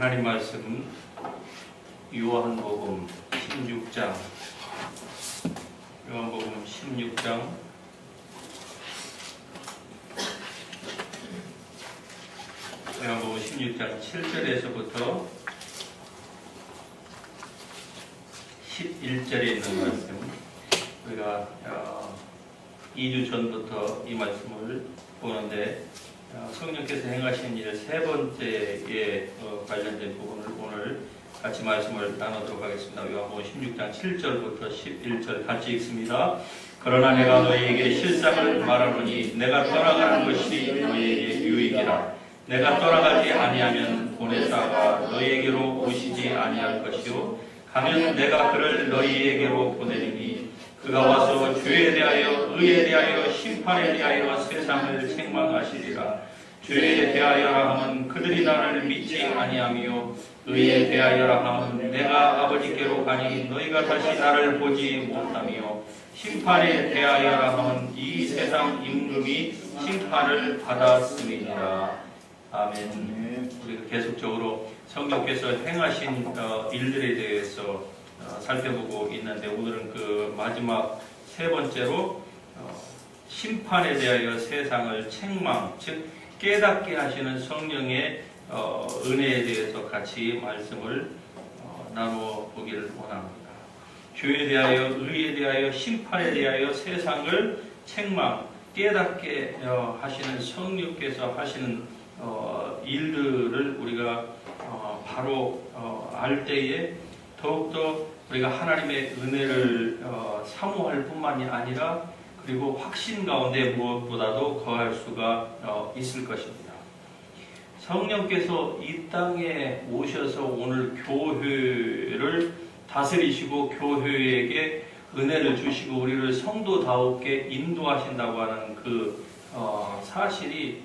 하나님 말씀 요한복음 16장 요한복음 16장 7절에서부터 11절에 있는 말씀, 우리가 2주 전부터 이 말씀을 보는데 성령께서 행하신 일 세 번째에 관련된 부분을 오늘 같이 말씀을 나누도록 하겠습니다. 요한복음 16장 7절부터 11절 같이 읽습니다. 그러나 내가 너희에게 실상을 말하노니 내가 떠나가는 것이 너희에게 유익이라. 내가 떠나가지 아니하면 보내사가 너희에게로 오시지 아니할 것이요 가면 내가 그를 너희에게로 보내리니 그가 와서 죄에 대하여 의에 대하여 심판에 대하여 세상을 책망하시리라. 죄에 대하여라 하면 그들이 나를 믿지 아니하며 의에 대하여라 하면 내가 아버지께로 가니 너희가 다시 나를 보지 못하며 심판에 대하여라 하면 이 세상 임금이 심판을 받았음이니라. 아멘. 우리가 계속적으로 성령께서 행하신 일들에 대해서 살펴보고 있는데 오늘은 그 마지막 세 번째로 심판에 대하여 세상을 책망, 즉 깨닫게 하시는 성령의 은혜에 대해서 같이 말씀을 나누어 보기를 원합니다. 죄에 대하여, 의에 대하여, 심판에 대하여 세상을 책망, 깨닫게 하시는 성령께서 하시는 일들을 우리가 바로 알 때에 더욱더 우리가 하나님의 은혜를 사모할 뿐만이 아니라 그리고 확신 가운데 무엇보다도 거할 수가 있을 것입니다. 성령께서 이 땅에 오셔서 오늘 교회를 다스리시고 교회에게 은혜를 주시고 우리를 성도다웠게 인도하신다고 하는 그 사실이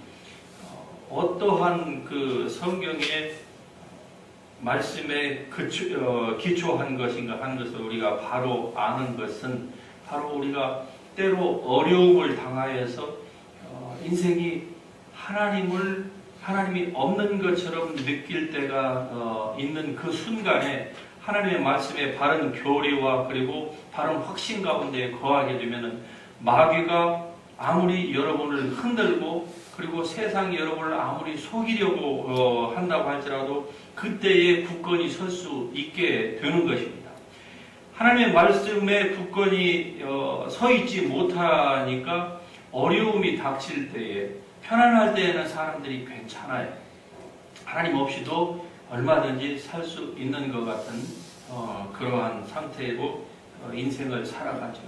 어떠한 그 성경의 말씀에 기초한 것인가 하는 것을 우리가 바로 아는 것은 바로 우리가 때로 어려움을 당하여서 인생이 하나님이 없는 것처럼 느낄 때가 있는 그 순간에 하나님의 말씀에 바른 교리와 그리고 바른 확신 가운데 거하게 되면 마귀가 아무리 여러분을 흔들고 그리고 세상이 여러분을 아무리 속이려고 한다고 할지라도 그때에 굳건히 설 수 있게 되는 것입니다. 하나님의 말씀에 굳건히 서 있지 못하니까 어려움이 닥칠 때에 편안할 때에는 사람들이 괜찮아요. 하나님 없이도 얼마든지 살 수 있는 것 같은 그러한 상태로 인생을 살아가죠.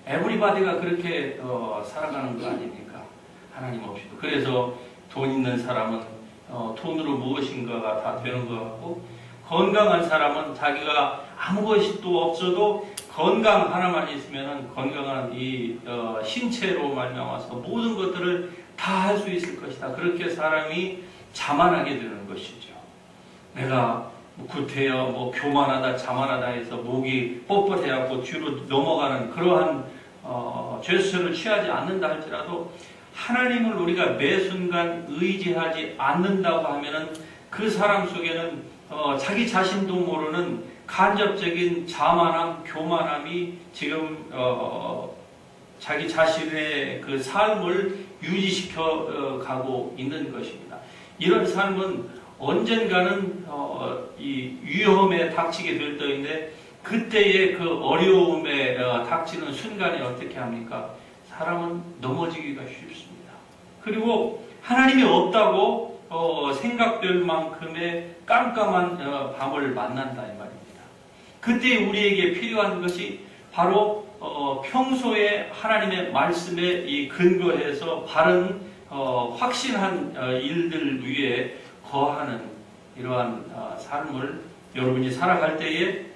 에브리바디가 그렇게 살아가는 거 아닙니까? 하나님 없이도. 그래서 돈 있는 사람은 돈으로 무엇인가가 다 되는 것 같고 건강한 사람은 자기가 아무것도 없어도 건강 하나만 있으면 건강한 이 신체로 말미암아서 모든 것들을 다 할 수 있을 것이다. 그렇게 사람이 자만하게 되는 것이죠. 내가 구태여 교만하다 자만하다 해서 목이 뻣뻣해갖고 뒤로 넘어가는 그러한 제스처를 취하지 않는다 할지라도 하나님을 우리가 매 순간 의지하지 않는다고 하면은 그 사람 속에는 자기 자신도 모르는 간접적인 자만함, 교만함이 지금 자기 자신의 그 삶을 유지시켜 가고 있는 것입니다. 이런 삶은 언젠가는 이 위험에 닥치게 될 터인데 그때의 그 어려움에 닥치는 순간에 어떻게 합니까? 사람은 넘어지기가 쉽습니다. 그리고 하나님이 없다고 생각될 만큼의 깜깜한 밤을 만난다 이 말입니다. 그때 우리에게 필요한 것이 바로 평소에 하나님의 말씀에 이 근거해서 바른 확신한 일들 위에 거하는 이러한 삶을 여러분이 살아갈 때에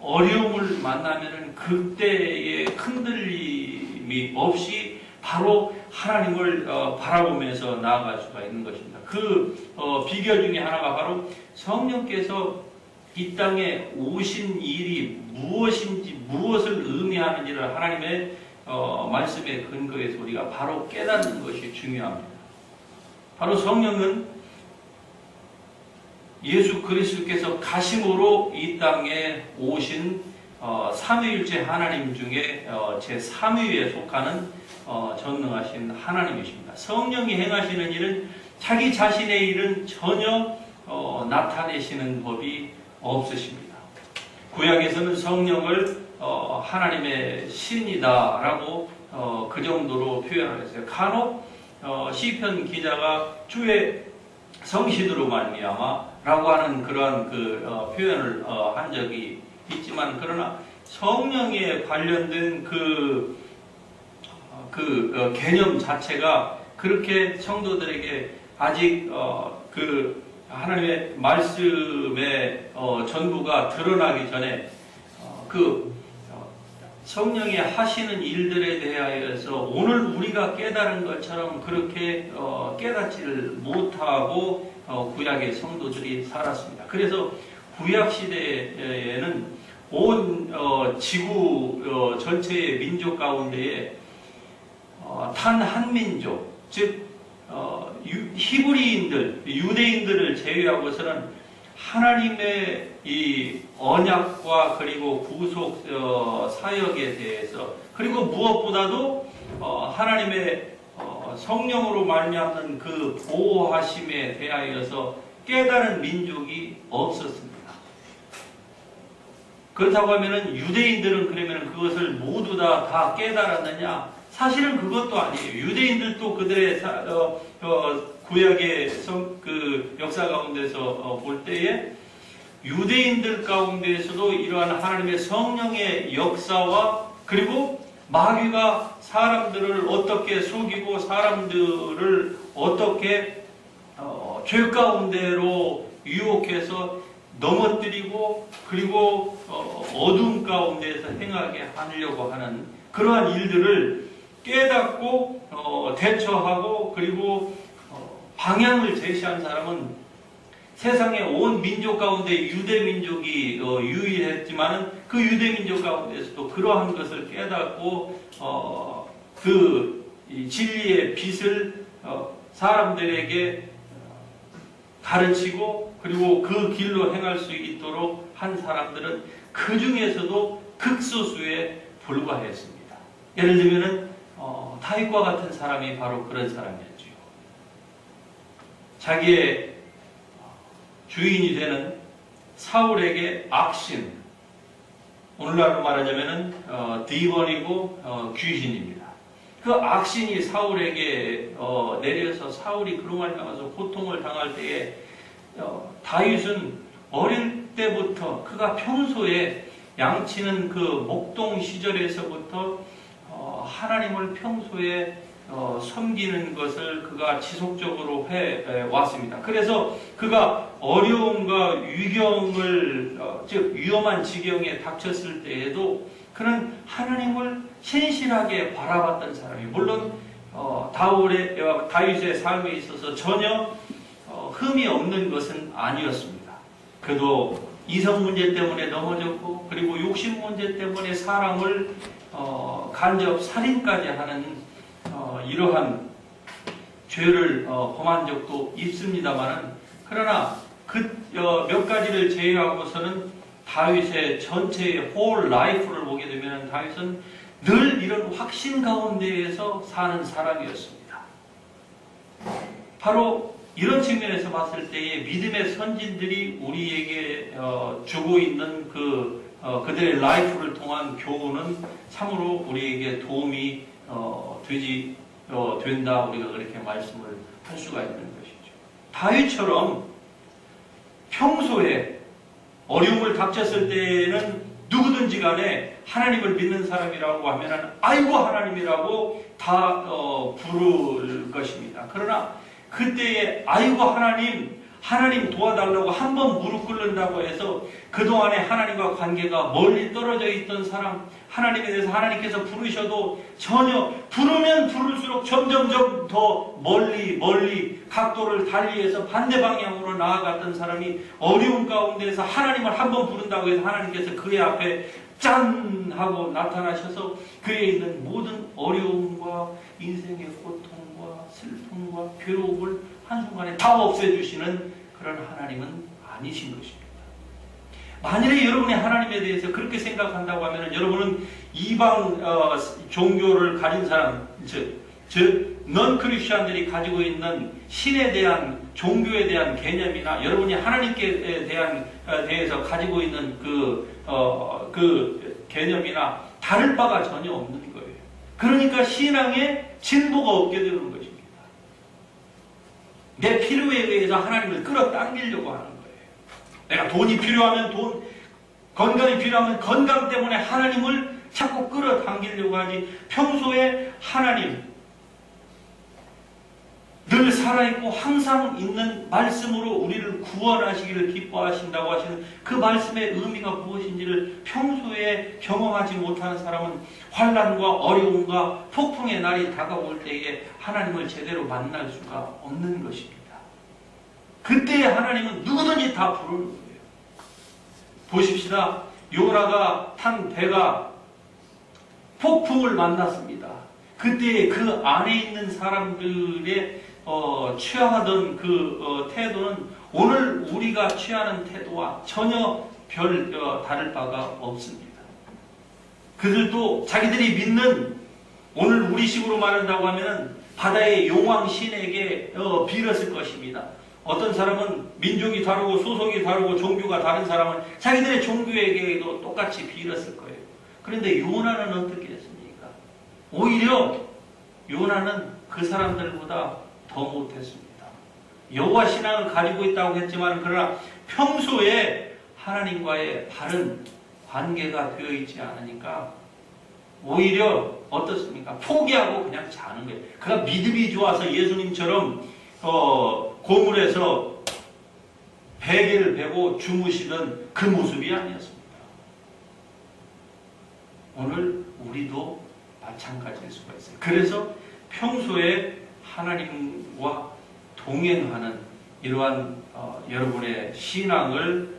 어려움을 만나면은 그때의 흔들림이 없이 바로 하나님을 바라보면서 나아갈 수가 있는 것입니다. 그 비결 중에 하나가 바로 성령께서 이 땅에 오신 일이 무엇인지 무엇을 의미하는지를 하나님의 말씀에 근거해서 우리가 바로 깨닫는 것이 중요합니다. 바로 성령은 예수 그리스도께서 가심으로 이 땅에 오신 삼위일체 하나님 중에 제3위에 속하는 전능하신 하나님이십니다. 성령이 행하시는 일은 자기 자신의 일은 전혀 나타내시는 법이 없으십니다. 구약에서는 성령을 하나님의 신이다라고 그 정도로 표현을 했어요. 간혹 시편 기자가 주의 성신으로 말미암아라고 하는 그러한 표현을 한 적이 있지만, 그러나 성령에 관련된 개념 자체가 그렇게 성도들에게 아직 하나님의 말씀의 전부가 드러나기 전에 성령이 하시는 일들에 대하여서 오늘 우리가 깨달은 것처럼 그렇게 깨닫지를 못하고 구약의 성도들이 살았습니다. 그래서 구약 시대에는 온 지구 전체의 민족 가운데에 단 한 민족, 즉 히브리인들, 유대인들을 제외하고서는 하나님의 이 언약과 그리고 구속 사역에 대해서, 그리고 무엇보다도 하나님의 성령으로 말미암는 그 보호하심에 대하여서 깨달은 민족이 없었습니다. 그렇다고 하면은 유대인들은 그러면 그것을 모두 다 깨달았느냐? 사실은 그것도 아니에요. 유대인들도 그들의 구약의 역사 가운데서 볼 때에 유대인들 가운데에서도 이러한 하나님의 성령의 역사와, 그리고 마귀가 사람들을 어떻게 속이고 사람들을 어떻게 죄 가운데로 유혹해서 넘어뜨리고, 그리고 어둠 가운데에서 행하게 하려고 하는 그러한 일들을 깨닫고 대처하고, 그리고 방향을 제시한 사람은 세상의 온 민족 가운데 유대민족이 유일했지만 그 유대민족 가운데서도 그러한 것을 깨닫고 진리의 빛을 사람들에게 가르치고, 그리고 그 길로 행할 수 있도록 한 사람들은 그 중에서도 극소수에 불과했습니다. 예를 들면은 다윗과 같은 사람이 바로 그런 사람이었죠. 자기의 주인이 되는 사울에게 악신, 오늘날로 말하자면은 디몬이고 귀신입니다. 그 악신이 사울에게 내려서 사울이 그로 말미암아서 고통을 당할 때에 다윗은 어릴 때부터 그가 평소에 양치는 그 목동 시절에서부터 하나님을 평소에 섬기는 것을 그가 지속적으로 해왔습니다. 그래서 그가 어려움과 위경을, 즉 위험한 지경에 닥쳤을 때에도 그는 하나님을 신실하게 바라봤던 사람이, 물론 다윗의 삶에 있어서 전혀 흠이 없는 것은 아니었습니다. 그도 이성 문제 때문에 넘어졌고, 그리고 욕심 문제 때문에 사람을 간접 살인까지 하는 이러한 죄를 범한 적도 있습니다만은, 그러나 몇 가지를 제외하고서는 다윗의 전체의 홀 라이프를 보게 되면 다윗은 늘 이런 확신 가운데에서 사는 사람이었습니다. 바로 이런 측면에서 봤을 때에 믿음의 선진들이 우리에게 주고 있는 그들의 라이프를 통한 교훈은 참으로 우리에게 도움이 된다, 우리가 그렇게 말씀을 할 수가 있는 것이죠. 다윗처럼 평소에 어려움을 닥쳤을 때에는 누구든지 간에 하나님을 믿는 사람이라고 하면은 아이고 하나님이라고 다 부를 것입니다. 그러나 그때에 아이고 하나님 도와달라고 한 번 무릎 꿇는다고 해서 그동안에 하나님과 관계가 멀리 떨어져 있던 사람, 하나님에 대해서 하나님께서 부르셔도 전혀 부르면 부를수록 점점점 더 멀리 각도를 달리해서 반대 방향으로 나아갔던 사람이 어려움 가운데서 하나님을 한 번 부른다고 해서 하나님께서 그의 앞에 짠 하고 나타나셔서 그에 있는 모든 어려움과 인생의 고통과 슬픔과 괴로움을 한순간에 다 없애주시는 그런 하나님은 아니신 것입니다. 만일에 여러분이 하나님에 대해서 그렇게 생각한다고 하면 여러분은 이방 종교를 가진 사람, 즉 넌크리스천들이 가지고 있는 신에 대한 종교에 대한 개념이나 여러분이 하나님께 대해서 가지고 있는 그 개념이나 다를 바가 전혀 없는 거예요. 그러니까 신앙에 진보가 없게 되는 것입니다. 내 필요에 의해서 하나님을 끌어당기려고 하는 거예요. 내가 돈이 필요하면 돈, 건강이 필요하면 건강 때문에 하나님을 자꾸 끌어당기려고 하지, 평소에 하나님 늘 살아있고 항상 있는 말씀으로 우리를 구원하시기를 기뻐하신다고 하시는 그 말씀의 의미가 무엇인지를 평소에 경험하지 못하는 사람은 환난과 어려움과 폭풍의 날이 다가올 때에 하나님을 제대로 만날 수가 없는 것입니다. 그때 하나님은 누구든지 다 부르는 거예요. 보십시다. 요나가 탄 배가 폭풍을 만났습니다. 그때 그 안에 있는 사람들의 취하던 그 태도는 오늘 우리가 취하는 태도와 전혀 다를 바가 없습니다. 그들도 자기들이 믿는, 오늘 우리식으로 말한다고 하면 바다의 용왕 신에게 빌었을 것입니다. 어떤 사람은 민족이 다르고 소속이 다르고 종교가 다른 사람은 자기들의 종교에게도 똑같이 빌었을 거예요. 그런데 요나는 어떻게 했습니까? 오히려 요나는 그 사람들보다 더 못했습니다. 여호와 신앙을 가지고 있다고 했지만 그러나 평소에 하나님과의 바른 관계가 되어 있지 않으니까 오히려 어떻습니까? 포기하고 그냥 자는 거예요. 그가 믿음이 좋아서 예수님처럼 고물에서 베개를 베고 주무시던 그 모습이 아니었습니다. 오늘 우리도 마찬가지일 수가 있어요. 그래서 평소에 하나님과 동행하는 이러한 여러분의 신앙을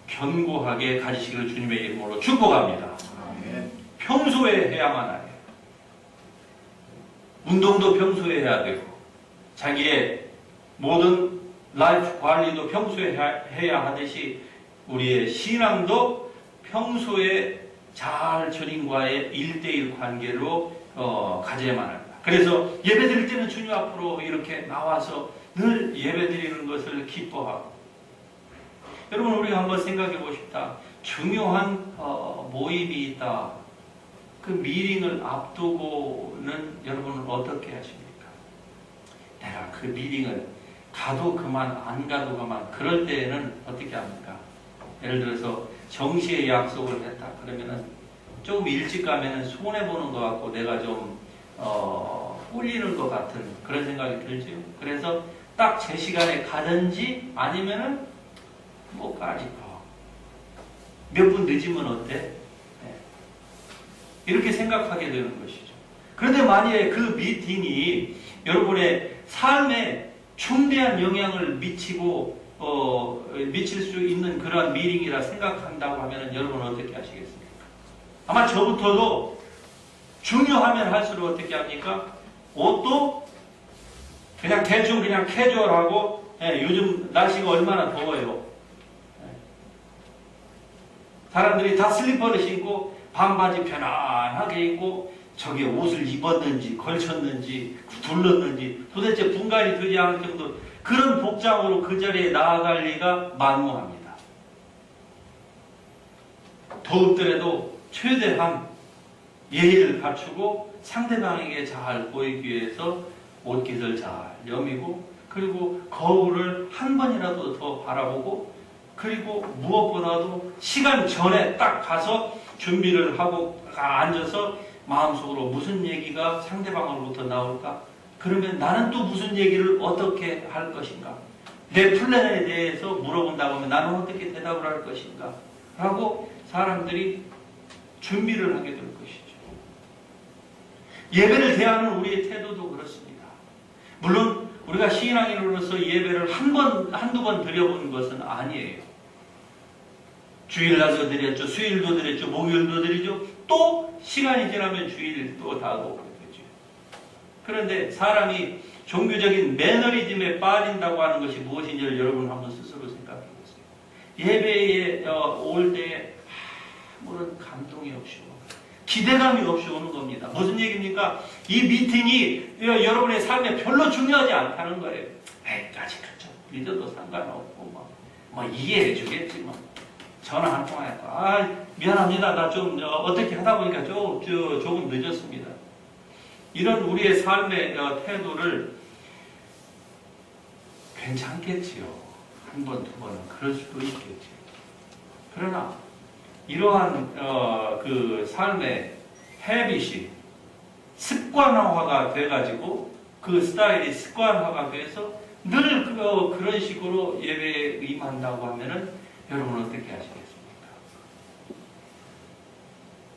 견고하게 가지시기를 주님의 이름으로 축복합니다. 아멘. 평소에 해야만 해요. 운동도 평소에 해야 되고 자기의 모든 라이프 관리도 평소에 해야 하듯이 우리의 신앙도 평소에 잘 주님과의 1대1 관계로 가져야만 합니다. 그래서 예배 드릴 때는 주님 앞으로 이렇게 나와서 늘 예배 드리는 것을 기뻐하고, 여러분 우리가 한번 생각해 보십시다. 중요한 모임이 있다. 그 미팅을 앞두고는 여러분은 어떻게 하십니까? 내가 그 미팅을 가도 그만 안 가도 그만, 그럴 때에는 어떻게 합니까? 예를 들어서 정시에 약속을 했다. 그러면은 조금 일찍 가면은 손해보는 것 같고 내가 좀 꿀리는 것 같은 그런 생각이 들죠. 그래서 딱 제 시간에 가든지 아니면은 못 가지. 몇 분 늦으면 어때? 네. 이렇게 생각하게 되는 것이죠. 그런데 만약에 그 미팅이 여러분의 삶에 중대한 영향을 미치고 미칠 수 있는 그러한 미팅이라 생각한다고 하면 여러분은 어떻게 하시겠습니까? 아마 저부터도 중요하면 할수록 어떻게 합니까? 옷도 그냥 대충 그냥 캐주얼하고, 요즘 날씨가 얼마나 더워요. 사람들이 다 슬리퍼를 신고 반바지 편안하게 입고 저게 옷을 입었는지 걸쳤는지 둘렀는지 도대체 분간이 되지 않을 정도 그런 복장으로 그 자리에 나아갈 리가 만무합니다. 더욱더라도 최대한 예의를 갖추고 상대방에게 잘 보이기 위해서 옷깃을 잘 여미고, 그리고 거울을 한 번이라도 더 바라보고, 그리고 무엇보다도 시간 전에 딱 가서 준비를 하고 앉아서 마음속으로 무슨 얘기가 상대방으로부터 나올까? 그러면 나는 또 무슨 얘기를 어떻게 할 것인가? 내 플랜에 대해서 물어본다고 하면 나는 어떻게 대답을 할 것인가? 라고 사람들이 준비를 하게 될 것이죠. 예배를 대하는 우리의 태도도 그렇습니다. 물론 우리가 신앙인으로서 예배를 한두 번 드려본 것은 아니에요. 주일날도 드렸죠. 수일도 드렸죠. 목요일도 드리죠. 또 시간이 지나면 주일 또 다가오게 되죠. 그런데 사람이 종교적인 매너리즘에 빠진다고 하는 것이 무엇인지를 여러분 한번 스스로 생각해 보세요. 예배에 올 때 아무런 감동이 없이 기대감이 없이 오는 겁니다. 무슨 얘기입니까? 이 미팅이 여러분의 삶에 별로 중요하지 않다는 거예요. 아직 그쵸. 믿어도 상관없고 뭐 이해해 주겠지 뭐. 전화 한 통화했고 미안합니다. 나 좀 어떻게 하다 보니까 조금 늦었습니다. 이런 우리의 삶의 태도를 괜찮겠지요. 한 번, 두 번은 그럴 수도 있겠지요. 그러나 이러한 그 삶의 헤빗이 습관화가 돼가지고 그 스타일이 습관화가 돼서 늘 그런 식으로 예배에 임한다고 하면은 여러분 어떻게 하시겠습니까?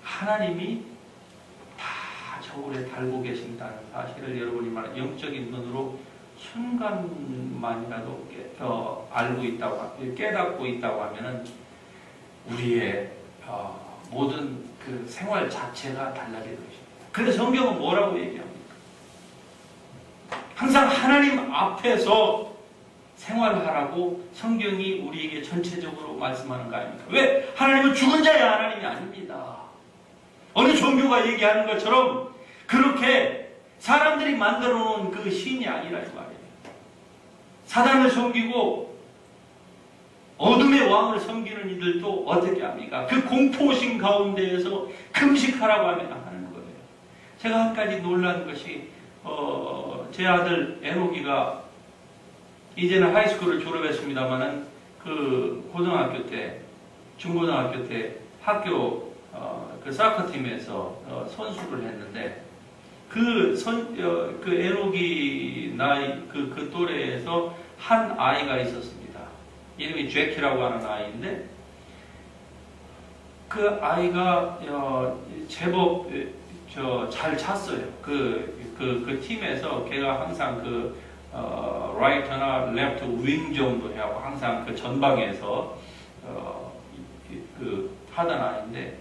하나님이 다 저울에 달고 계신다는 사실을 여러분이 영적인 눈으로 순간만이라도 알고 있다고, 깨닫고 있다고 하면은 우리의 모든 그 생활 자체가 달라질 것입니다. 그래서 성경은 뭐라고 얘기합니까? 항상 하나님 앞에서 생활하라고 성경이 우리에게 전체적으로 말씀하는 거 아닙니까? 왜? 하나님은 죽은 자의 하나님이 아닙니다. 어느 종교가 얘기하는 것처럼 그렇게 사람들이 만들어 놓은 그 신이 아니라 이 말이에요. 사단을 섬기고 어둠의 왕을 섬기는 이들도 어떻게 합니까? 그 공포심 가운데에서 금식하라고 하는 거예요. 제가 한 가지 놀란 것이 제 아들 에녹이가 이제는 하이스쿨을 졸업했습니다마는 그 고등학교 때, 중고등학교 때 학교 그 사커팀에서 선수를 했는데 그 에녹이 나이 그 또래에서 한 아이가 있었습니다. 이름이 제키라고 하는 아이인데 그 아이가 제법 잘 찼어요. 그 팀에서 걔가 항상 라이트나 레프트 윙 정도 하고 항상 그 전방에서 하던 아이인데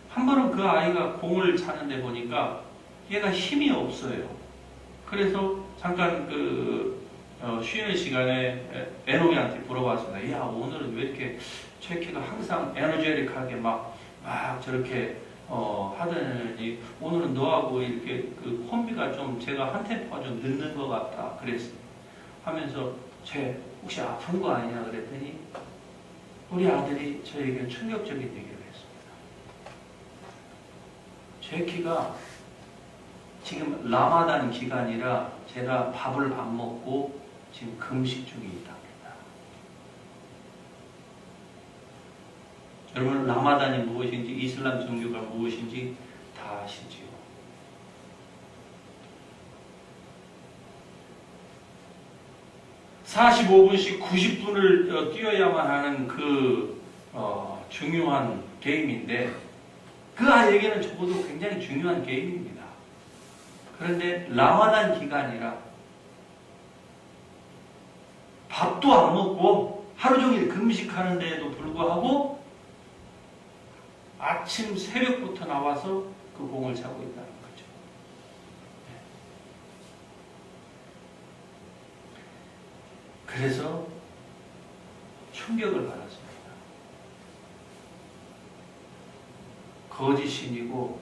한 번은 그 아이가 공을 차는데 보니까 얘가 힘이 없어요. 그래서 잠깐 쉬는 시간에 에녹이한테 물어봤습니다. 야, 오늘은 왜 이렇게 제키가 항상 에너제틱하게 막 저렇게 하더니 오늘은 너하고 이렇게 그 콤비가 좀 제가 한 템포가 좀 늦는 것 같다 그랬습니다. 하면서 쟤 혹시 아픈 거 아니냐 그랬더니 우리 아들이 저에게 충격적인 얘기를 했습니다. 제키가 지금 라마단 기간이라 제가 밥을 안 먹고 지금 금식 중에 있답니다. 여러분 라마단이 무엇인지 이슬람 종교가 무엇인지 다 아시지요. (45분씩) (90분을) 뛰어야만 하는 중요한 게임인데 그 아이에게는 적어도 굉장히 중요한 게임입니다. 그런데 라마단 기간이라 밥도 안 먹고 하루 종일 금식하는 데에도 불구하고 아침 새벽부터 나와서 그 공을 차고 있다는 거죠. 그래서 충격을 받았습니다. 거짓 신이고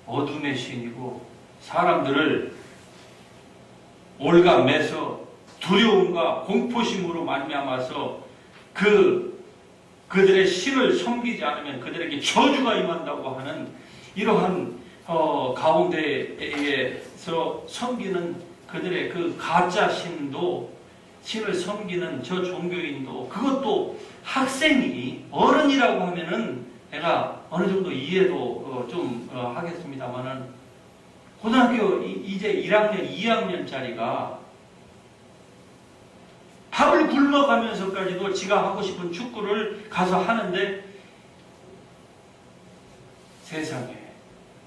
어둠의 신이고 사람들을 올가매서 두려움과 공포심으로 말미암아서 그들의 신을 섬기지 않으면 그들에게 저주가 임한다고 하는 이러한 가운데에서 섬기는 그들의 그 가짜 신을 섬기는 저 종교인도 그것도 학생이 어른이라고 하면은 내가 어느 정도 이해도 좀 하겠습니다만은 고등학교 이제 1학년, 2학년짜리가 밥을 굶어가면서까지도 지가 하고 싶은 축구를 가서 하는데 세상에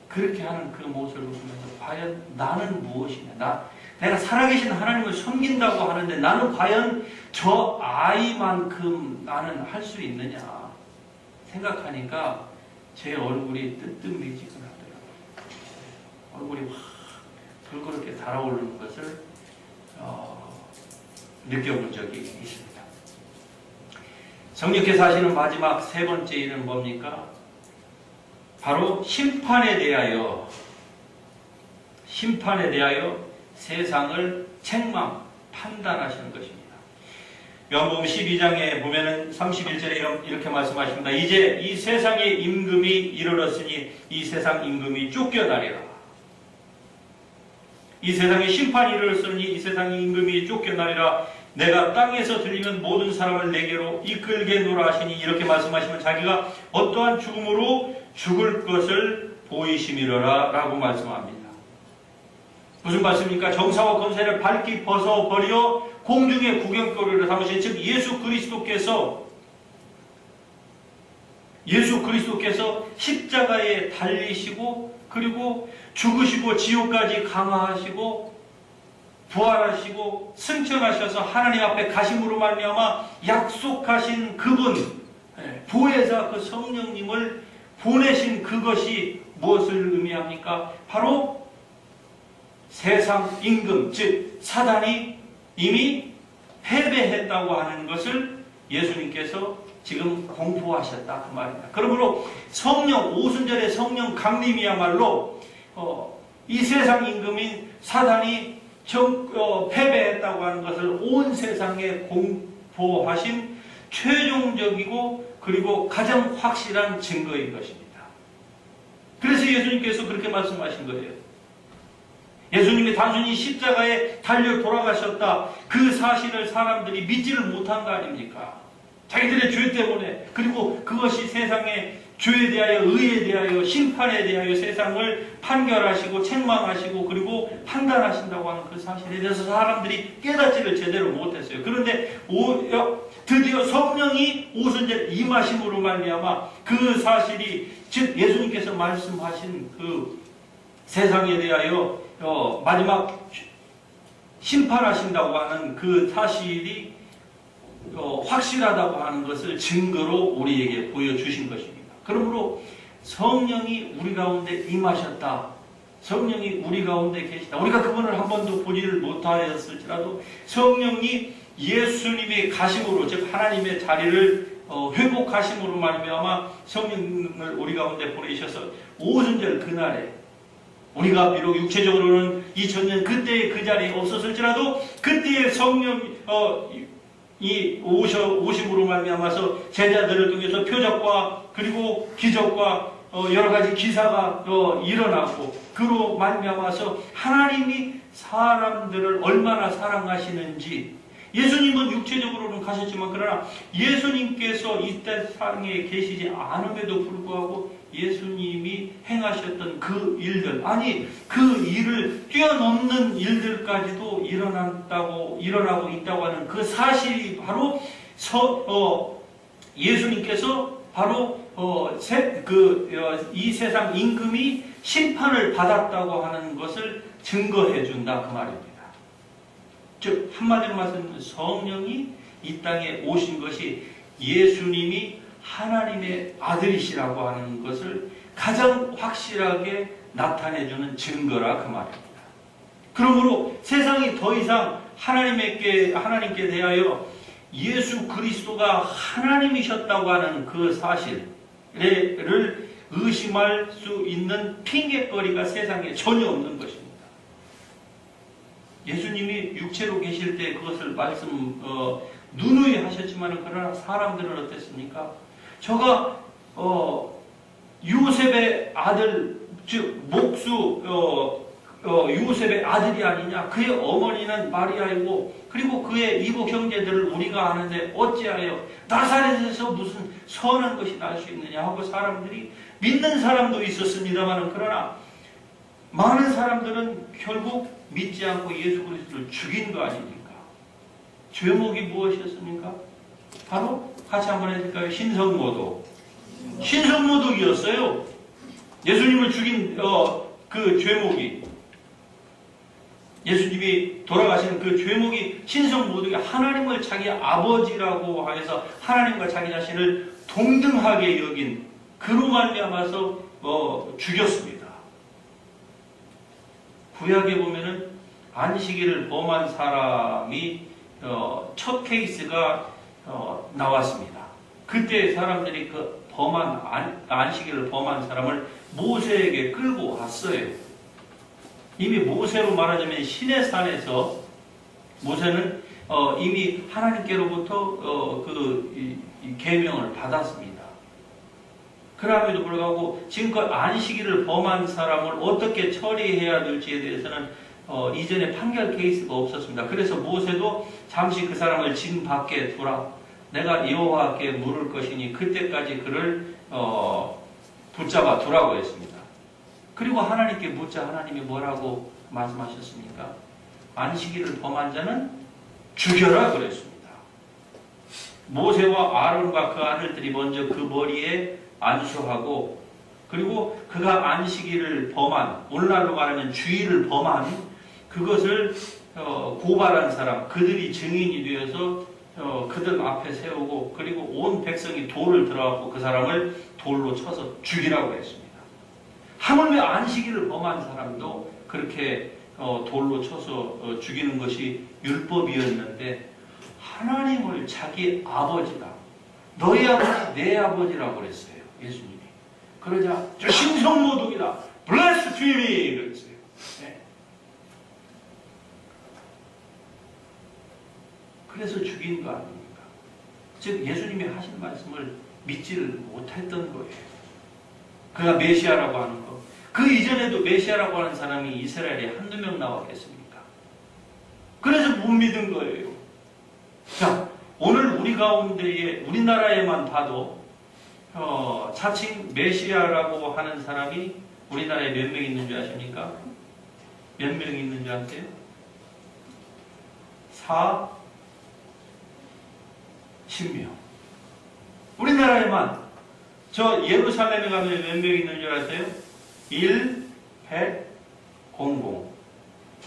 그렇게 하는 그 모습을 보면서 과연 나는 무엇이냐? 내가 살아계신 하나님을 섬긴다고 하는데 나는 과연 저 아이만큼 나는 할 수 있느냐 생각하니까 제 얼굴이 뜨뜻미지근하더라고요. 얼굴이 확 불그렇게 달아오르는 것을 느껴본 적이 있습니다. 성령께서 하시는 마지막 세 번째 일은 뭡니까? 바로 심판에 대하여 세상을 책망, 판단하시는 것입니다. 요한복음 12장에 보면은 31절에 이렇게 말씀하십니다. 이제 이 세상의 임금이 이르렀으니 이 세상 임금이 쫓겨나리라. 이 세상에 심판이 이르렀으니 이 세상의 임금이 쫓겨나리라. 내가 땅에서 들리는 모든 사람을 내게로 이끌게노라 하시니, 이렇게 말씀하시면 자기가 어떠한 죽음으로 죽을 것을 보이심이로라 라고 말씀합니다. 무슨 말씀입니까? 정사와 권세를 밝히 벗어버려 공중의 구경거리를 삼으신, 즉 예수 그리스도께서 십자가에 달리시고 그리고 죽으시고 지옥까지 강화하시고 부활하시고 승천하셔서 하나님 앞에 가심으로 말미암아 약속하신 그분, 보혜사 그 성령님을 보내신 그것이 무엇을 의미합니까? 바로 세상 임금, 즉 사단이 이미 패배했다고 하는 것을 예수님께서 지금 공포하셨다 그 말입니다. 그러므로 성령, 오순절의 성령 강림이야말로 이 세상 임금인 사단이 패배했다고 하는 것을 온 세상에 공포하신 최종적이고 그리고 가장 확실한 증거인 것입니다. 그래서 예수님께서 그렇게 말씀하신 거예요. 예수님이 단순히 십자가에 달려 돌아가셨다, 그 사실을 사람들이 믿지를 못한 거 아닙니까? 자기들의 죄 때문에, 그리고 그것이 세상의 죄에 대하여, 의에 대하여, 심판에 대하여 세상을 판결하시고 책망하시고 그리고 판단하신다고 하는 그 사실에 대해서 사람들이 깨닫지를 제대로 못했어요. 그런데 드디어 성령이 오순절에 임하심으로 말미암아 그 사실이, 즉 예수님께서 말씀하신 그 세상에 대하여 마지막 심판하신다고 하는 그 사실이 확실하다고 하는 것을 증거로 우리에게 보여주신 것입니다. 그러므로 성령이 우리 가운데 임하셨다, 성령이 우리 가운데 계시다, 우리가 그분을 한 번도 보지를 못하였을지라도 성령이 예수님의 가심으로, 즉 하나님의 자리를 회복하심으로 말미암아 성령을 우리 가운데 보내셔서 오순절 그날에 우리가 비록 육체적으로는 2000년 그때의 그 자리에 없었을지라도 그때의 성령이 오심으로 말미암아서 제자들을 통해서 표적과 그리고 기적과 여러 가지 기사가 일어나고, 그로 말미암아서 하나님이 사람들을 얼마나 사랑하시는지, 예수님은 육체적으로는 가셨지만 그러나 예수님께서 이 땅에 계시지 않음에도 불구하고 예수님이 행하셨던 그 일들, 아니 그 일을 뛰어넘는 일들까지도 일어나고 있다고 하는 그 사실이 바로 예수님께서 바로 이 세상 임금이 심판을 받았다고 하는 것을 증거해 준다 그 말입니다. 즉 한마디로 말씀드리면 성령이 이 땅에 오신 것이 예수님이 하나님의 아들이시라고 하는 것을 가장 확실하게 나타내주는 증거라 그 말입니다. 그러므로 세상이 더 이상 하나님께 대하여 예수 그리스도가 하나님이셨다고 하는 그 사실을 의심할 수 있는 핑계거리가 세상에 전혀 없는 것입니다. 예수님이 육체로 계실 때 그것을 누누이 하셨지만 그러나 사람들은 어땠습니까? 저가 요셉의 아들, 즉 목수 요셉의 아들이 아니냐, 그의 어머니는 마리아이고 그리고 그의 이복 형제들을 우리가 아는데 어찌하여 나사렛에서 무슨 선한 것이 날 수 있느냐 하고 사람들이 믿는 사람도 있었습니다만, 그러나 많은 사람들은 결국 믿지 않고 예수 그리스도를 죽인 거 아닙니까? 죄목이 무엇이었습니까? 바로 같이 한번 해볼까요? 신성모독. 신성모독이었어요. 예수님을 죽인 그 죄목이, 예수님이 돌아가시는 그 죄목이 신성모독이 하나님을 자기 아버지라고 해서 하나님과 자기 자신을 동등하게 여긴 그로 말미암아서 죽였습니다. 구약에 보면은 안식일을 범한 사람이 첫 케이스가 나왔습니다. 그때 사람들이 그 안식일을 범한 사람을 모세에게 끌고 왔어요. 이미 모세로 말하자면 신의 산에서 모세는 이미 하나님께로부터 이 계명을 받았습니다. 그럼에도 불구하고 지금껏 안식일을 범한 사람을 어떻게 처리해야 될지에 대해서는 이전에 판결 케이스가 없었습니다. 그래서 모세도 잠시 그 사람을 진 밖에 두라. 내가 여호와께 물을 것이니 그때까지 그를 붙잡아 두라고 했습니다. 그리고 하나님께 묻자 하나님이 뭐라고 말씀하셨습니까? 안식일을 범한 자는 죽여라 그랬습니다. 모세와 아론과 그 아들들이 먼저 그 머리에 안수하고, 그리고 그가 안식일을 범한, 오늘날로 말하면 주일을 범한 그것을 고발한 사람, 그들이 증인이 되어서 그들 앞에 세우고, 그리고 온 백성이 돌을 들어갖고 그 사람을 돌로 쳐서 죽이라고 했습니다. 하물며 안식일을 범한 사람도 그렇게 돌로 쳐서 죽이는 것이 율법이었는데, 하나님을 자기 아버지가 너희 아버지 내 아버지라고 그랬어요. 예수님이. 그러자 저 신성모독이다, 블레스피미 그랬어요. 네. 그래서 죽인 거 아닙니까? 즉 예수님이 하신 말씀을 믿지를 못했던 거예요. 그가 메시아라고 하는 거. 그 이전에도 메시아라고 하는 사람이 이스라엘에 한두 명 나왔겠습니까? 그래서 못 믿은 거예요. 자, 오늘 우리 가운데에, 우리나라에만 봐도 자칭 메시아라고 하는 사람이 우리나라에 몇 명 있는 줄 아십니까? 몇 명 있는 줄 아세요? 10명. 우리나라에만 저 예루살렘에 가면 몇 명 있는 줄 아세요? 1, 100, 00.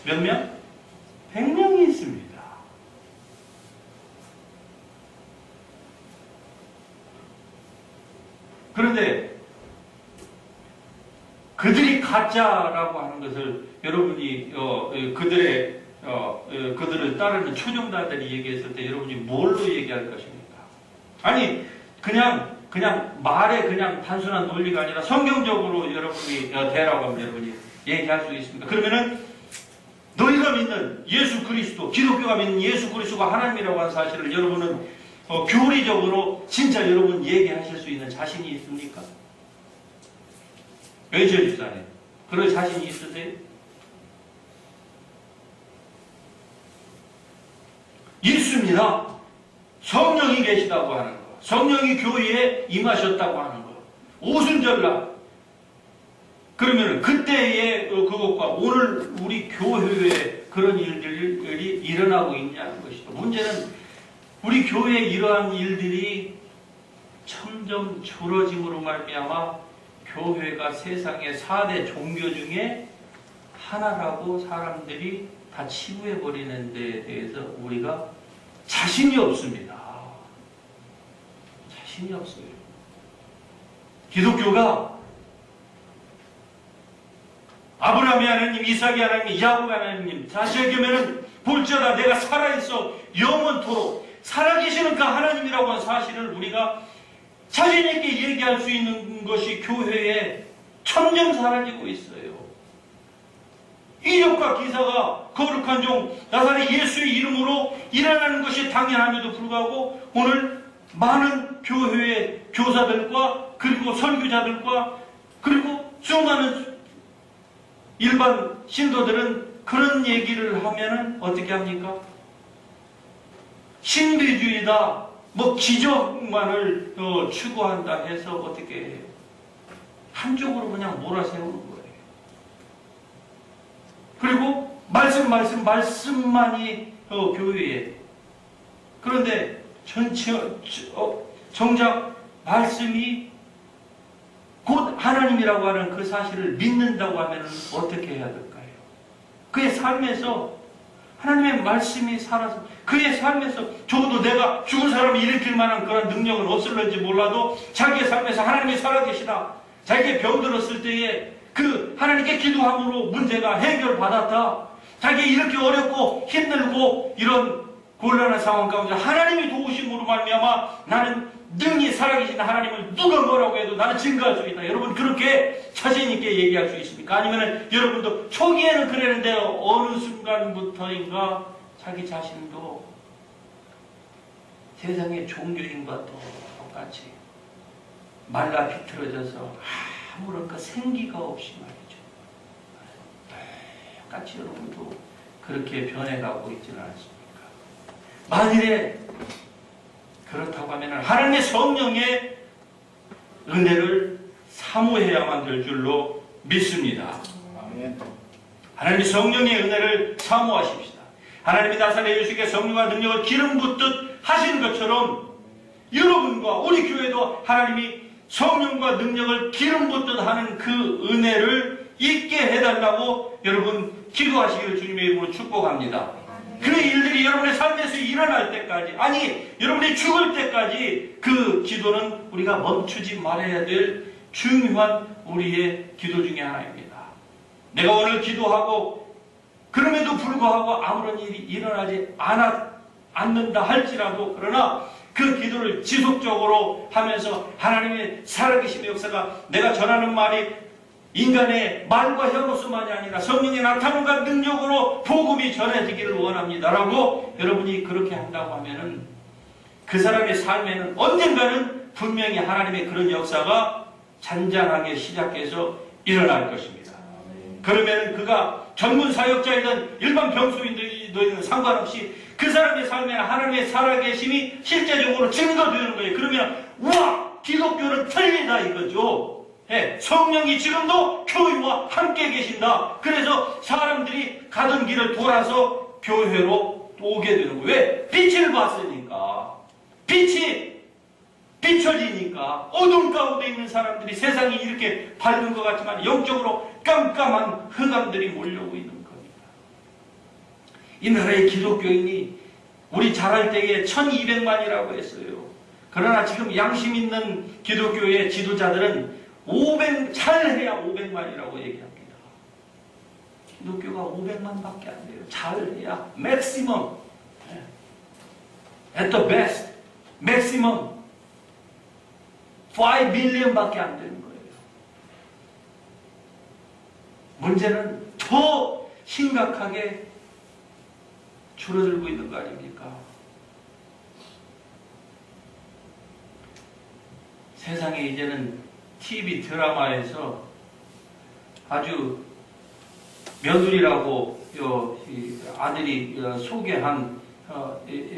몇 명? 100명이 있습니다. 그런데 그들이 가짜라고 하는 것을 여러분이 그들을 따르는 초정자들이 얘기했을 때 여러분이 뭘로 얘기할 것입니까? 아니 그냥 말에 그냥 단순한 논리가 아니라 성경적으로 여러분이 대라고 하면 여러분이 얘기할 수 있습니까? 그러면은 너희가 믿는 예수 그리스도, 기독교가 믿는 예수 그리스도가 하나님이라고 하는 사실을 여러분은 교리적으로 진짜 여러분 얘기하실 수 있는 자신이 있습니까? 외절 집사님, 그럴 자신이 있으세요? 있습니다. 성령이 계시다고 하는 거, 성령이 교회에 임하셨다고 하는 거, 오순절날. 그러면 그때의 그것과 오늘 우리 교회에 그런 일들이 일어나고 있냐는 것이죠. 문제는 우리 교회에 이러한 일들이 점점 줄어짐으로 말미암아 교회가 세상의 4대 종교 중에 하나라고 사람들이 다 치부해버리는 데에 대해서 우리가 자신이 없습니다. 자신이 없어요. 기독교가 아브라함의 하나님, 이삭의 하나님, 야곱의 하나님, 다시 얘기하면 볼지어다 내가 살아있어 영원토록 살아계시는 그 하나님이라고 하는 사실을 우리가 자신있게 얘기할 수 있는 것이 교회에 점점 사라지고 있어요. 이적과 기사가 거룩한 종 나사렛 예수의 이름으로 일어나는 것이 당연함에도 불구하고 오늘 많은 교회의 교사들과 그리고 설교자들과 그리고 수많은 일반 신도들은 그런 얘기를 하면은 어떻게 합니까? 신비주의다, 뭐 기적만을 추구한다 해서 어떻게 해요? 한쪽으로 그냥 몰아세우는 거예요. 그리고 말씀만이 교회에. 그런데 정작 말씀이 곧 하나님이라고 하는 그 사실을 믿는다고 하면 어떻게 해야 될까요? 그의 삶에서 하나님의 말씀이 살아서 그의 삶에서 적어도 내가 죽은 사람을 일으킬 만한 그런 능력은 없을는지 몰라도 자기의 삶에서 하나님이 살아계시다. 자기의 병들었을 때에 그 하나님께 기도함으로 문제가 해결받았다. 자기 이렇게 어렵고 힘들고 이런 곤란한 상황 가운데 하나님이 도우심으로 말미암아 나는 능히 살아계신 하나님을 누가 뭐라고 해도 나는 증거할 수 있다. 여러분 그렇게 자신 있게 얘기할 수 있습니까? 아니면 여러분도 초기에는 그랬는데 어느 순간부터인가 자기 자신도 세상의 종교인과 똑같이 말라 비틀어져서 아무런 그 생기가 없이 말이죠. 똑같이 여러분도 그렇게 변해가고 있지는 않습니까? 만일에 그렇다고 하면 하나님의 성령의 은혜를 사모해야만 될 줄로 믿습니다. 하나님의 성령의 은혜를 사모하십시다. 하나님이 나사렛 예수께 성령과 능력을 기름 붓듯 하신 것처럼 여러분과 우리 교회도 하나님이 성령과 능력을 기름 붓듯 하는 그 은혜를 있게 해달라고 여러분 기도하시기를 주님의 이름으로 축복합니다. 그 일들이 여러분의 삶에서 일어날 때까지, 아니 여러분이 죽을 때까지 그 기도는 우리가 멈추지 말아야 될 중요한 우리의 기도 중에 하나입니다. 내가 오늘 기도하고 그럼에도 불구하고 아무런 일이 일어나지 않는다 할지라도, 그러나 그 기도를 지속적으로 하면서 하나님의 살아계심의 역사가 내가 전하는 말이 인간의 말과 혀로서만이 아니라 성령의 나타남과 능력으로 복음이 전해지기를 원합니다 라고 여러분이 그렇게 한다고 하면은 그 사람의 삶에는 언젠가는 분명히 하나님의 그런 역사가 잔잔하게 시작해서 일어날 것입니다. 그러면 그가 전문 사역자이든 일반 병소인들이든 상관없이 그 사람의 삶에는 하나님의 살아계심이 실제적으로 증거되는 거예요. 그러면 우와! 기독교는 틀리다 이거죠. 네, 성령이 지금도 교회와 함께 계신다. 그래서 사람들이 가던 길을 돌아서 교회로 오게 되는 거예요. 왜? 빛을 봤으니까. 빛이 비춰지니까 어둠 가운데 있는 사람들이 세상이 이렇게 밝은 것 같지만 영적으로 깜깜한 흑암들이 몰려오고 있는 겁니다. 이 나라의 기독교인이 우리 자랄 때에 1200만이라고 했어요. 그러나 지금 양심 있는 기독교의 지도자들은 잘해야 500만이라고 얘기합니다. 기독교가 500만밖에 안 돼요. 잘해야 maximum, at the best, maximum 5 million밖에 안 되는 거예요. 문제는 더 심각하게 줄어들고 있는 거 아닙니까? 세상에 이제는 TV 드라마에서 아주 며느리라고 아들이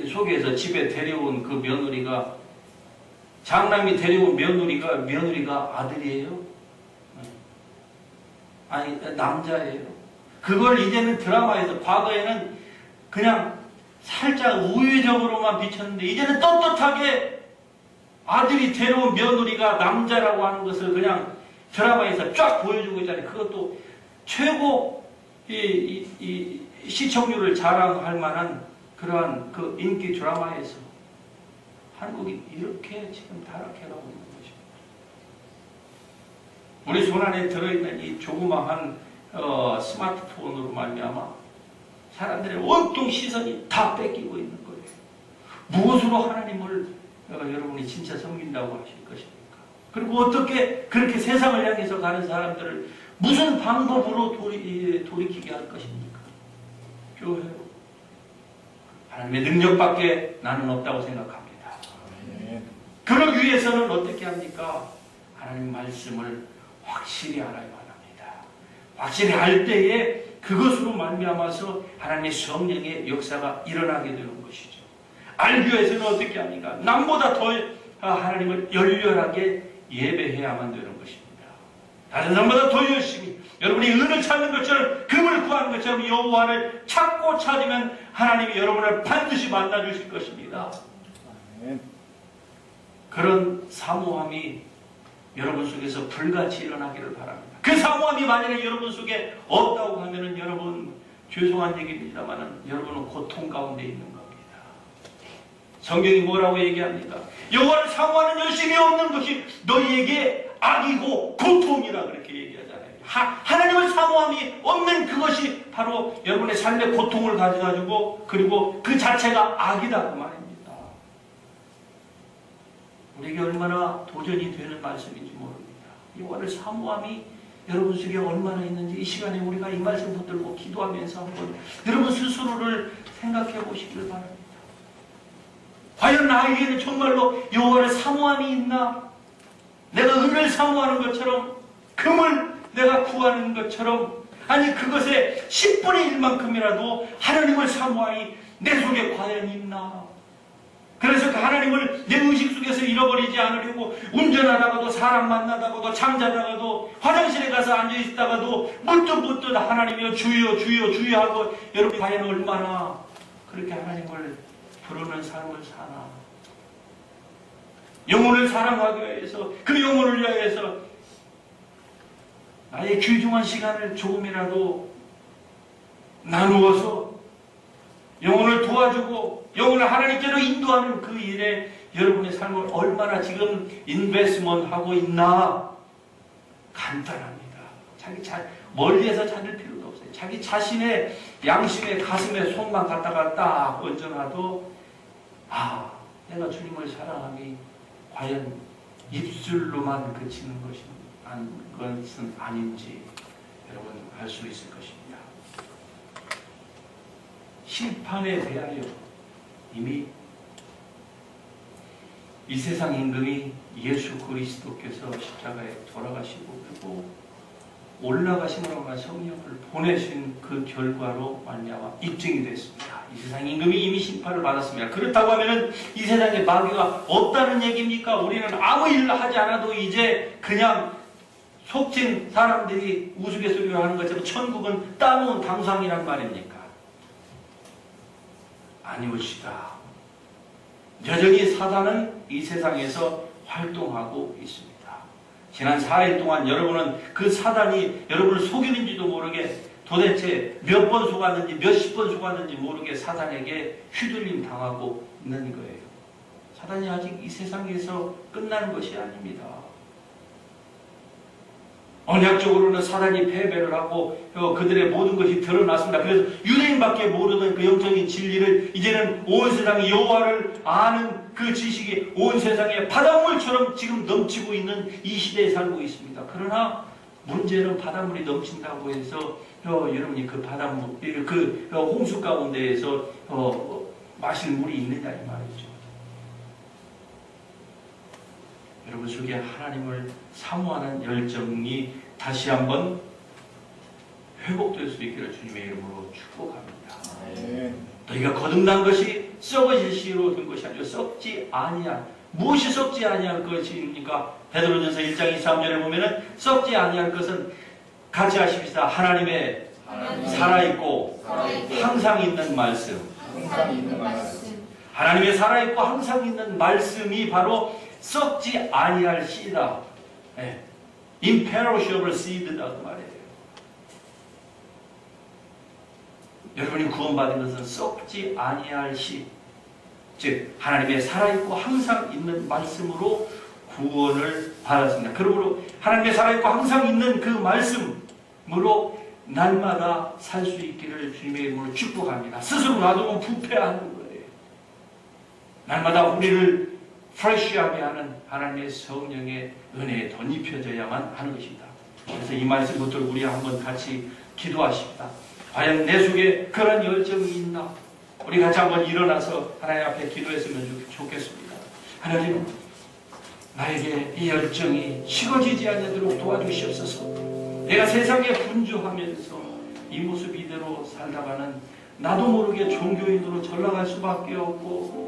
소개해서 집에 데려온 그 며느리가, 장남이 데려온 며느리가 아들이에요? 아니 남자예요. 그걸 이제는 드라마에서, 과거에는 그냥 살짝 우회적으로만 비쳤는데 이제는 떳떳하게 아들이 데려온 며느리가 남자라고 하는 것을 그냥 드라마에서 쫙 보여주고 있잖아요. 그것도 최고 시청률을 자랑할 만한 그러한 그 인기 드라마에서 한국이 이렇게 지금 타락해가고 있는 것입니다. 우리 손안에 들어있는 이 조그마한 스마트폰으로 말미암아 사람들의 온통 시선이 다 뺏기고 있는 거예요. 무엇으로 하나님을 여러분이 진짜 섬긴다고 하실 것입니까? 그리고 어떻게 그렇게 세상을 향해서 가는 사람들을 무슨 방법으로 돌이키게 할 것입니까? 교회로. 하나님의 능력밖에 나는 없다고 생각합니다. 그러기 위해서는 어떻게 합니까? 하나님 말씀을 확실히 알아야만 합니다. 확실히 알 때에 그것으로 말미암아서 하나님의 성령의 역사가 일어나게 되는 것이죠. 알기 위해서는 어떻게 합니까? 남보다 더 하나님을 열렬하게 예배해야만 되는 것입니다. 다른 사람보다 더 열심히, 여러분이 은을 찾는 것처럼, 금을 구하는 것처럼 여호와를 찾고 찾으면 하나님이 여러분을 반드시 만나주실 것입니다. 그런 사모함이 여러분 속에서 불같이 일어나기를 바랍니다. 그 사모함이 만약에 여러분 속에 없다고 하면은 여러분, 죄송한 얘기입니다만 여러분은 고통 가운데 있는 겁니다. 성경이 뭐라고 얘기합니까? 여호와를 사모하는 열심이 없는 것이 너희에게 악이고 고통이라 그렇게 얘기하잖아요. 하나님을 사모함이 없는 그것이 바로 여러분의 삶의 고통을 가져다주고, 그리고 그 자체가 악이다 그 말입니다. 우리에게 얼마나 도전이 되는 말씀인지 모릅니다. 여호와를 사모함이 여러분 속에 얼마나 있는지 이 시간에 우리가 이 말씀 붙들고 기도하면서 한번 여러분 스스로를 생각해 보시길 바랍니다. 과연 나에게는 정말로 여호와를 사모함이 있나? 내가 은을 사모하는 것처럼, 금을 내가 구하는 것처럼, 아니 그것의 10분의 1만큼이라도 하나님을 사모하니 내 속에 과연 있나? 그래서 그 하나님을 내 의식 속에서 잃어버리지 않으려고 운전하다가도, 사람 만나다가도, 잠자다가도, 화장실에 가서 앉아있다가도 문득문득 하나님이여 주여 주여 주여 하고, 여러분이 과연 얼마나 그렇게 하나님을 부르는 삶을 사나? 영혼을 사랑하기 위해서, 그 영혼을 위해서 나의 귀중한 시간을 조금이라도 나누어서 영혼을 도와주고 영혼을 하나님께로 인도하는 그 일에 여러분의 삶을 얼마나 지금 인베스먼트 하고 있나? 간단합니다. 멀리에서 찾을 필요도 없어요. 자기 자신의 양심의 가슴에 손만 갖다가 딱 얹어놔도 내가 주님을 사랑함이 과연 입술로만 그치는 것은 아닌지 여러분 알 수 있을 것입니다. 심판에 대하여 이미 이 세상 임금이 예수 그리스도께서 십자가에 돌아가시고 그리고 올라가심으로 성령을 보내신 그 결과로 말미암아 입증이 됐습니다. 이 세상 임금이 이미 심판을 받았습니다. 그렇다고 하면 이 세상에 마귀가 없다는 얘기입니까? 우리는 아무 일 하지 않아도 이제 그냥 속진 사람들이 우스갯소리로 하는 것처럼 천국은 따놓은 당상이란 말입니까? 아니오시다. 여전히 사단은 이 세상에서 활동하고 있습니다. 지난 4일 동안 여러분은 그 사단이 여러분을 속이는지도 모르게 도대체 몇 번 속았는지 몇십 번 속았는지 모르게 사단에게 휘둘림 당하고 있는 거예요. 사단이 아직 이 세상에서 끝난 것이 아닙니다. 언약적으로는 사단이 패배를 하고 그들의 모든 것이 드러났습니다. 그래서 유대인밖에 모르는 그 영적인 진리를 이제는 온 세상이 여호와를 아는 그 지식이 온 세상에 바닷물처럼 지금 넘치고 있는 이 시대에 살고 있습니다. 그러나 문제는 바닷물이 넘친다고 해서 여러분이 그 바닷물, 그 홍수 가운데에서 마실 물이 있느냐 이 말이죠. 여러분 속에 하나님을 사모하는 열정이 다시 한번 회복될 수 있기를 주님의 이름으로 축복합니다. 너희가 거듭난 것이 썩어질 씨로 된 것이 아니라 썩지 아니한, 무엇이 썩지 아니할 것입니까? 베드로전서 1장 23절에 보면은 썩지 아니할 것은 같이 하십시다. 하나님의 살아있고 항상 있는 말씀. 하나님의 살아있고 항상 있는 말씀이 바로 썩지 아니할 씨다. imperishable seed라고 말해요. 여러분이 구원받은 것은 썩지 아니할 씨, 즉 하나님의 살아있고 항상 있는 말씀으로 구원을 받았습니다. 그러므로 하나님의 살아있고 항상 있는 그 말씀으로 날마다 살 수 있기를 주님의 이름으로 축복합니다. 스스로 놔두면 부패하는 거예요. 날마다 우리를 프레쉬하게 하는 하나님의 성령의 은혜에 덧입혀져야만 하는 것입니다. 그래서 이 말씀부터 우리 한번 같이 기도하십니다. 과연 내 속에 그런 열정이 있나? 우리 같이 한번 일어나서 하나님 앞에 기도했으면 좋겠습니다. 하나님, 나에게 이 열정이 식어지지 않도록 도와주시옵소서. 내가 세상에 분주하면서 이 모습 이대로 살다가는 나도 모르게 종교인으로 전락할 수밖에 없고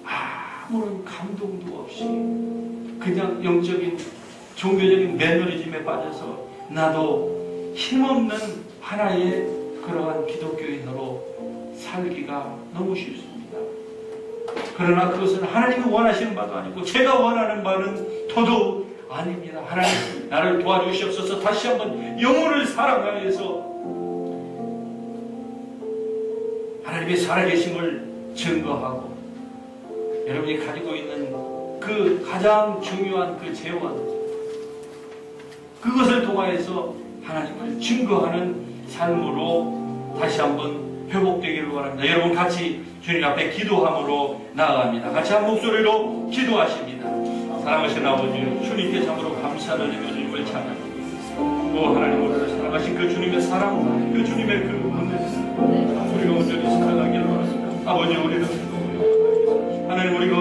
아무런 감동도 없이 그냥 영적인 종교적인 매너리즘에 빠져서 나도 힘없는 하나의 그러한 기독교인으로 살기가 너무 쉽습니다. 그러나 그것은 하나님이 원하시는 바도 아니고 제가 원하는 바는 더더욱 아닙니다. 하나님 나를 도와주시옵소서. 다시 한번 영혼을 사랑하여서 하나님의 살아계심을 증거하고 여러분이 가지고 있는 그 가장 중요한 그 재원, 그것을 통하여서 하나님을 증거하는 삶으로 다시 한번 회복되기를 원합니다. 여러분 같이 주님 앞에 기도함으로 나아갑니다. 같이 한 목소리로 기도하십니다. 사랑하신 아버지 주님께 참으로 감사를 드리며 주님을 찬양합니다. 오 하나님 우리를 사랑하신 그 주님의 사랑 그 주님의 그 은혜 우리가 온전히 사랑하기를 원합니다. 아버지 우리는 하나님 우리가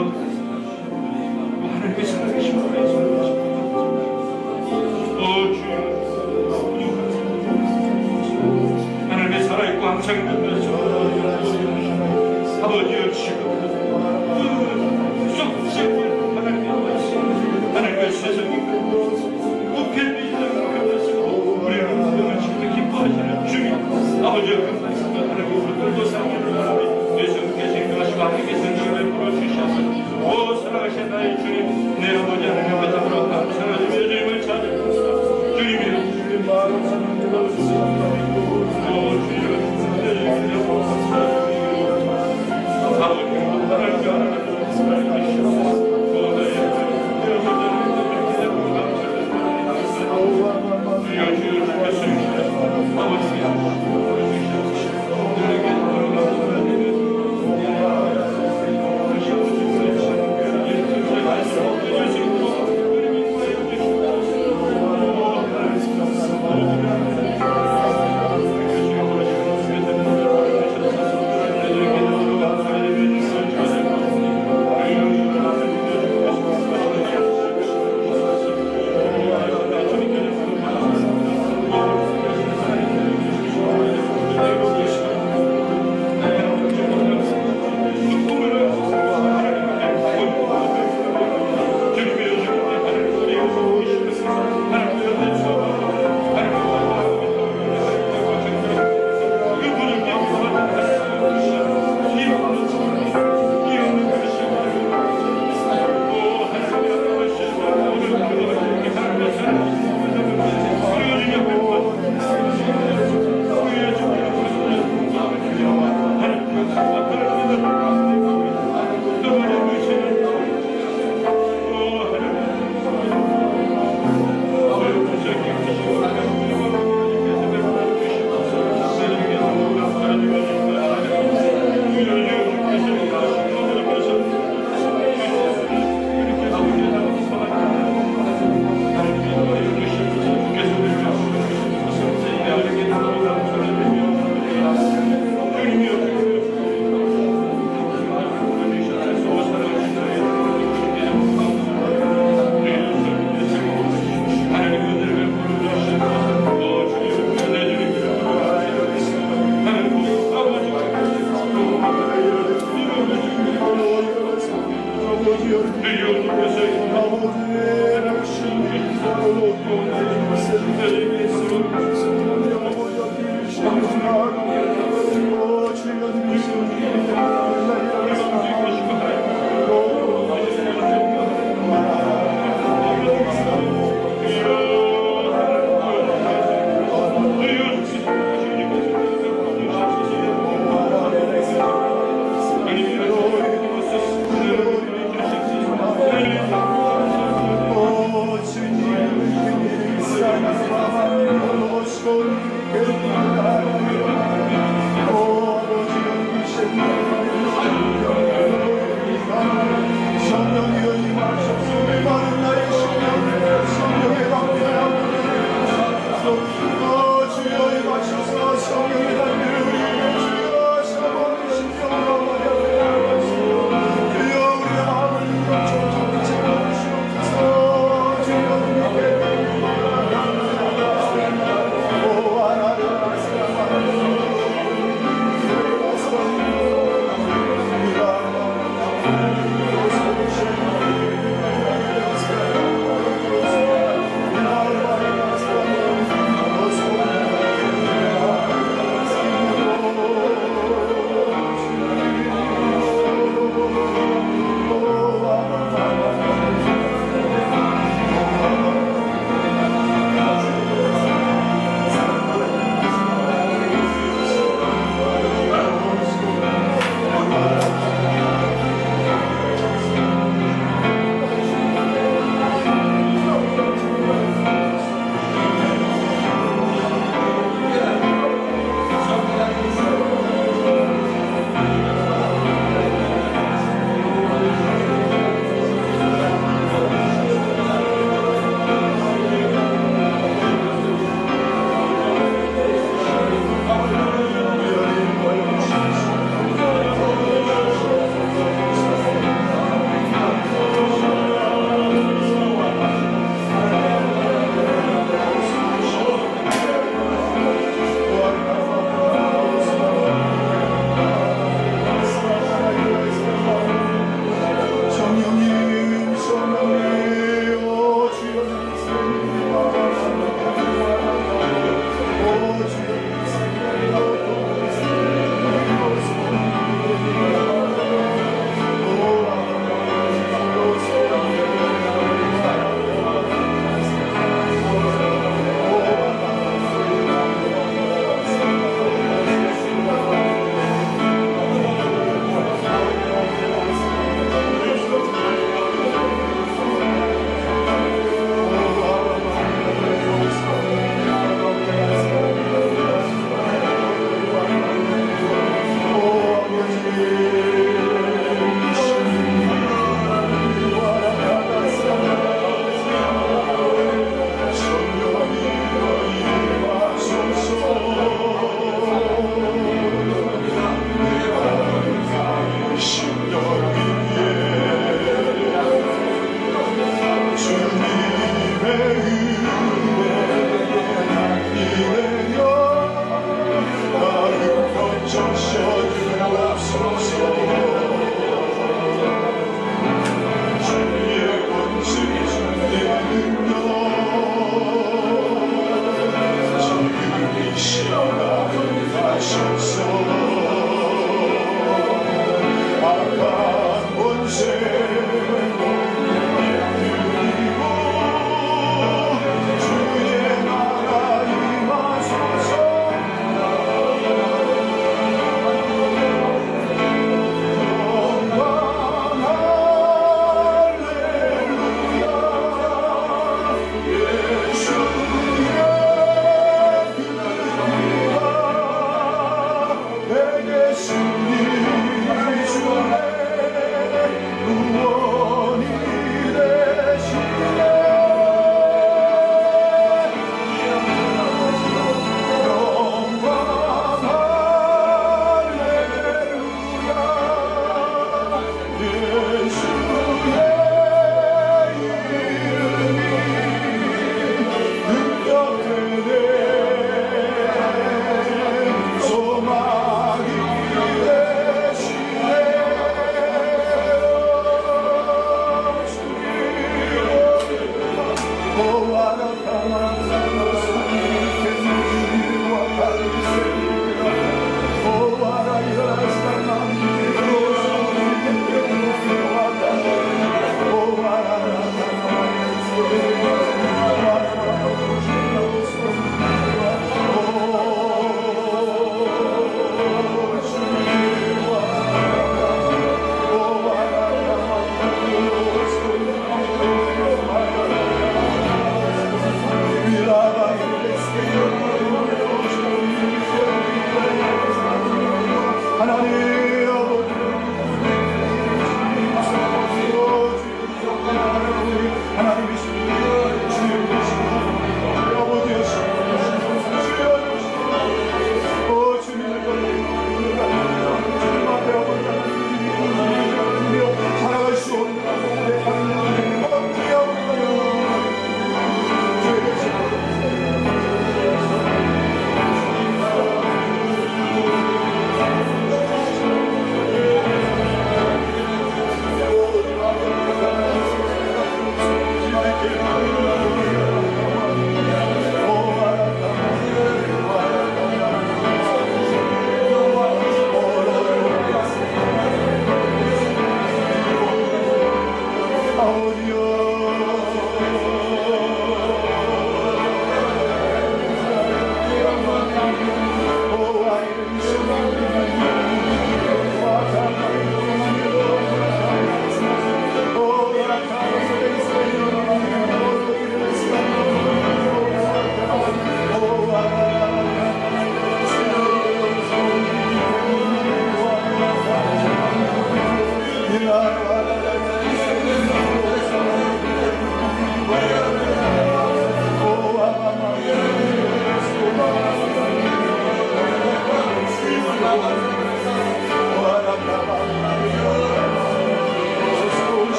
하나님의 사랑하신 우리의 사랑하신 오 주여 하나님의 살아있고 항상 있는 아버지여 지금 하나님의 세상이 우편이 우리를 너무 지금 기뻐하시는 주님 아버지여 그 말씀을 하나님 끌고 살기를 원하니 예수님께서 인도하시고 하나님께서 능력을 불어주셔서 오 사랑하신 나의 주님 내 아버지 하나님과 더불어 감사하며 주님을 찾아봅니다. 주님의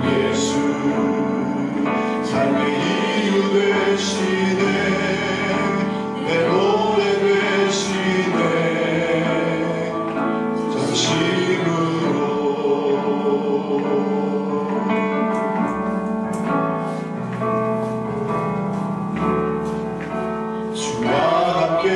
예수 삶의 이유 되시네 내 노래 되시네 전심으로 주와 함께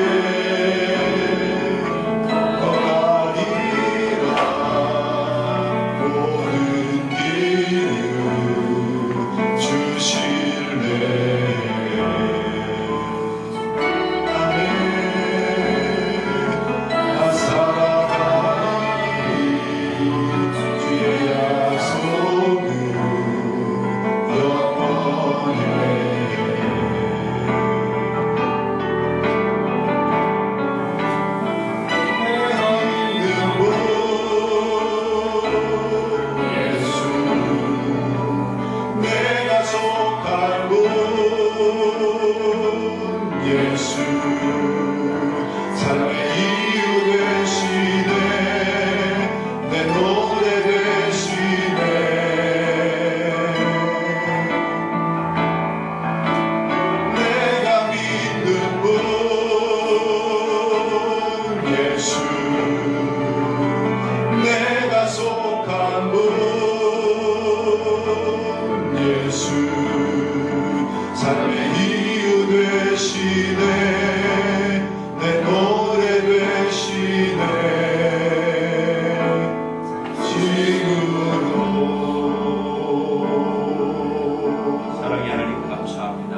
예수 사랑의 이유 되시네 내 노래 되시네 내가 믿는 분 예수 내가 속한 분 예수 사랑의 이유 되시네 내 노래 되시네 지금도 사랑의 하나님 감사합니다.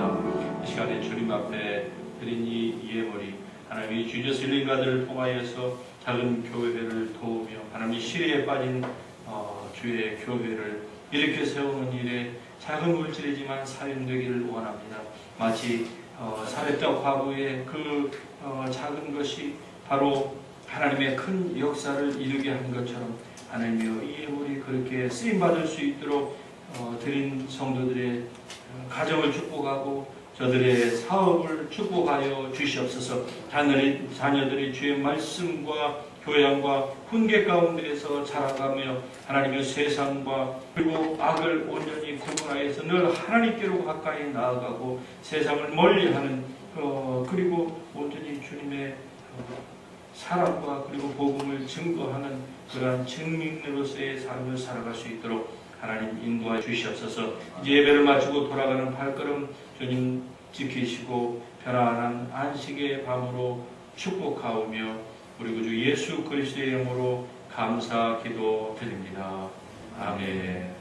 이 시간에 주님 앞에 드린 이 예물이 하나님이 주저스 힐링가드를 통하여서 작은 교회를 도우며 하나님이 시리에 빠진 주의 교회를 이렇게 세우는 일에 작은 물질이지만 사용되기를 원합니다. 마치 사렙자 과부의 그 작은 것이 바로 하나님의 큰 역사를 이루게 한 것처럼 하나님이여 이 예물이 그렇게 쓰임받을 수 있도록 드린 성도들의 가정을 축복하고 저들의 사업을 축복하여 주시옵소서. 자녀들이 주의 말씀과 교양과 훈계 가운데에서 자라가며 하나님의 세상과 그리고 악을 온전히 구분하여서 늘 하나님께로 가까이 나아가고 세상을 멀리하는 그리고 온전히 주님의 사랑과 그리고 복음을 증거하는 그러한 증인으로서의 삶을 살아갈 수 있도록 하나님 인도해 주시옵소서. 이제 예배를 마치고 돌아가는 발걸음 주님 지키시고 편안한 안식의 밤으로 축복하오며 우리 구주 예수 그리스도의 이름으로 감사 기도 드립니다. 아멘.